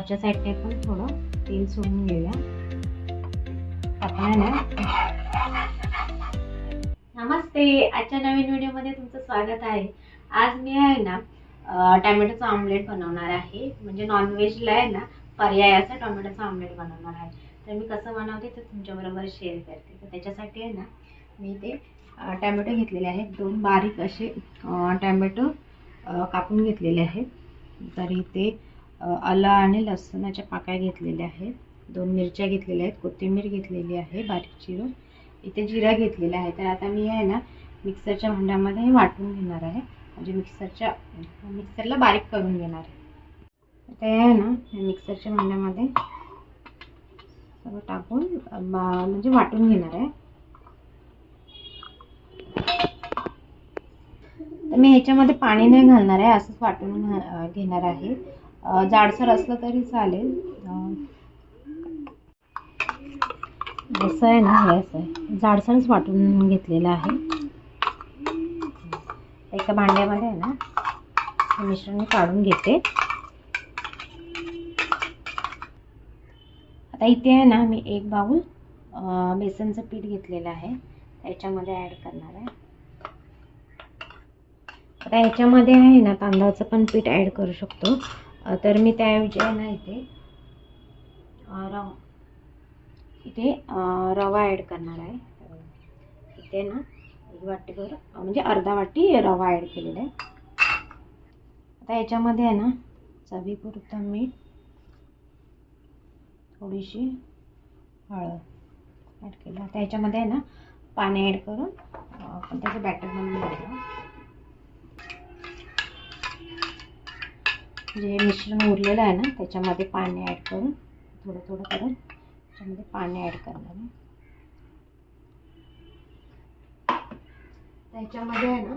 वरच्या साईडने पण थोडं तेल सोडून घेऊया. आपण ना नमस्ते, आजच्या नवीन व्हिडिओमध्ये तुमचं स्वागत आहे. आज मी आहे ना टोमॅटोचं ऑमलेट बनवणार आहे. म्हणजे नॉनव्हेजला आहे ना पर्याय असं टोमॅटोचं ऑमलेट बनवणार आहे. तर मी कसं बनवते ते तुमच्याबरोबर शेअर करते. तर त्याच्यासाठी आहे ना मी ते टोमॅटो घेतलेले आहेत. 2 बारीक असे टोमॅटो कापून घेतलेले आहेत. तर इथे आलं आणि लसणाच्या पाकळ्या घेतलेल्या आहेत. 2 मिरच्या घेतलेल्या आहेत. कोथिंबीर घेतलेली आहे बारीक चिरून. इथे जिरा घेतलेला आहे. तर आता मी आहे ना मिक्सरच्या भांड्यामध्ये हे वाटून घेणार आहे. म्हणजे मिक्सरला बारीक करून घेणार आहे. आता हे आहे ना मिक्सरच्या भांड्यामध्ये सगळं टाकून म्हणजे वाटून घेणार आहे. तर मी ह्याच्यामध्ये पाणी नाही घालणार आहे, असंच वाटून घेणार आहे. जाडसर असलं तरी चालेल. असं आहे ना, हे असं आहे जाडसरच वाटून घेतलेलं आहे. एका भांड्यामध्ये आहे ना हे मिश्रण मी काढून घेते. आता इथे आहे ना मी 1 बाउल बेसनचं पीठ घेतलेलं आहे, त्याच्यामध्ये ॲड करणार आहे. आता ह्याच्यामध्ये आहे ना तांदळाचं पण पीठ ॲड करू शकतो. तर मी त्याऐवजी आहे ना इथे रवा ॲड करणार आहे. इथे ना 1 वाटीभर म्हणजे अर्धा वाटी रवा ॲड केलेला आहे. आता ह्याच्यामध्ये आहे ना चवीपुरतं मीठ, थोडीशी हळद ॲड केलं. आता ह्याच्यामध्ये आहे ना पाणी ॲड करून आपण त्याचं बॅटर बनवून घ्यायचं. जे मिश्रण उरलेलं आहे ना त्याच्यामध्ये पाणी ॲड करून थोडं थोडं करून त्याच्यामध्ये पाणी ॲड करणार आहे. त्याच्यामध्ये आहे ना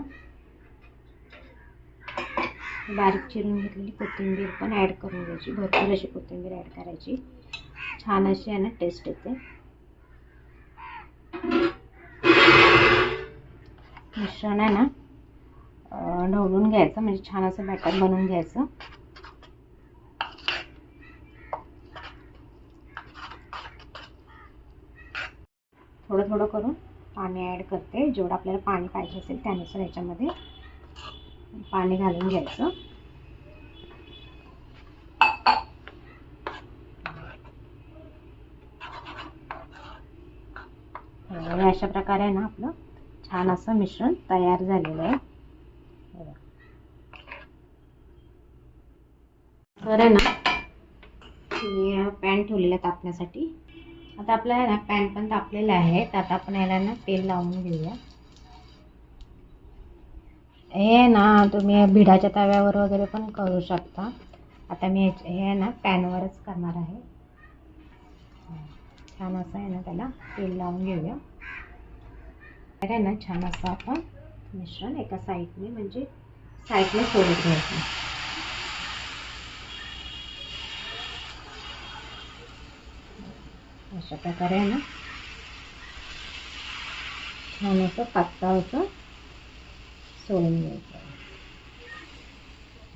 बारीक चिरून घेतलेली कोथिंबीर पण ॲड करून घ्यायची. भरपूर अशी कोथिंबीर ॲड करायची. छान अशी आहे ना टेस्ट येते. मिश्रण आहे ना ढवळून घ्यायचं, म्हणजे छान असं बॅटर बनवून घ्यायचं. थोडं थोडं करून पाणी ॲड करते. जेवढं आपल्याला पाणी पाहिजे असेल त्यानुसार ह्याच्यामध्ये पाणी घालून घ्यायचं. अशा प्रकारे आहे ना आपलं छान असं मिश्रण तयार झालेलं आहे. तर आहे ना मी पॅन ठेवलेला तापण्यासाठी. आता आपला आहे ना पॅन पण तापलेला आहे. तर आता आपण याला ना तेल लावून घेऊया. हे ना तुम्ही भिडाच्या तव्यावर वगैरे पण करू शकता. आता मी हे ना पॅनवरच करणार आहे. छान असं आहे ना त्याला तेल लावून घेऊया. तर आहे ना छान असं आपण मिश्रण एका साईडने म्हणजे साईडने सोडून घ्यायचं. अशा प्रकारे आहे ना छान असं पातळ असं सोडून घ्यायचं.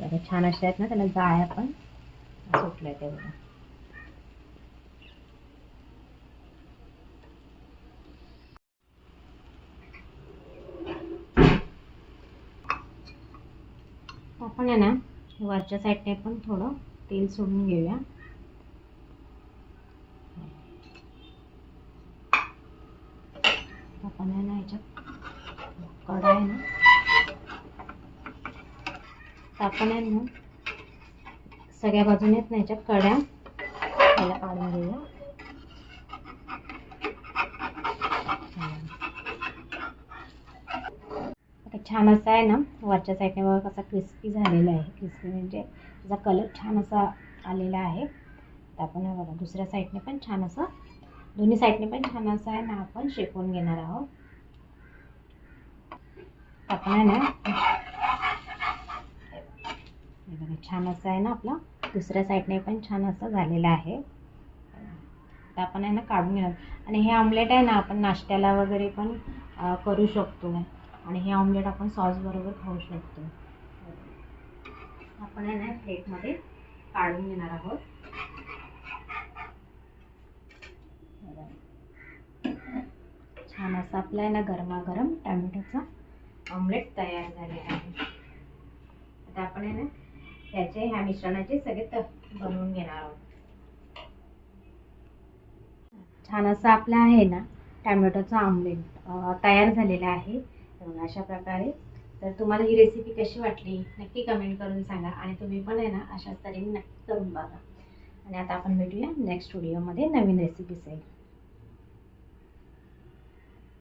आता छान असे आहेत ना त्याला जाळ्या पण सुटल्या तेवढ्या. आपण आहे ना वरच्या साईडने पण थोडं तेल सोडून घेऊया. आपण आहे ना ह्याच्यात कढा आहे ना आपण आहे ना सगळ्या बाजूने ना ह्याच्यात कड्या त्याला काढून घेऊया. आता छान असं आहे ना वरच्या साईडने बघा कसा क्रिस्पी झालेला आहे. क्रिस्पी म्हणजे त्याचा कलर छान असा आलेला आहे. तर आपण हे बघा दुसऱ्या साईडने पण छान असं दोन्ही साईडने पण छान असं आहे ना आपण शेकून घेणार आहोत. आपण आहे ना छान असं आहे ना आपला दुसऱ्या साईडने पण छान असं झालेलं आहे. तर आपण आहे ना काढून घेणार. आणि हे ऑमलेट आहे ना आपण नाश्त्याला वगैरे पण करू शकतो. आणि हे ऑमलेट आपण सॉस बरोबर खाऊ शकतो. आपण आहे ना प्लेटमध्ये काढून घेणार आहोत. असा आपला आहे ना गरमागरम टॅमॅटोचा ऑमलेट तयार झालेला आहे. आता आपण आहे ना ह्या मिश्रणाचे सगळे बनवून घेणार आहोत. छान असं आपला आहे ना टॅमॅटोचा ऑमलेट तयार झालेला आहे अशा प्रकारे. तर तुम्हाला ही रेसिपी कशी वाटली नक्की कमेंट करून सांगा आणि तुम्ही पण आहे ना अशाच तऱ्हेने नक्की करून बघा. आणि आता आपण भेटूया नेक्स्ट व्हिडिओमध्ये नवीन रेसिपीसह.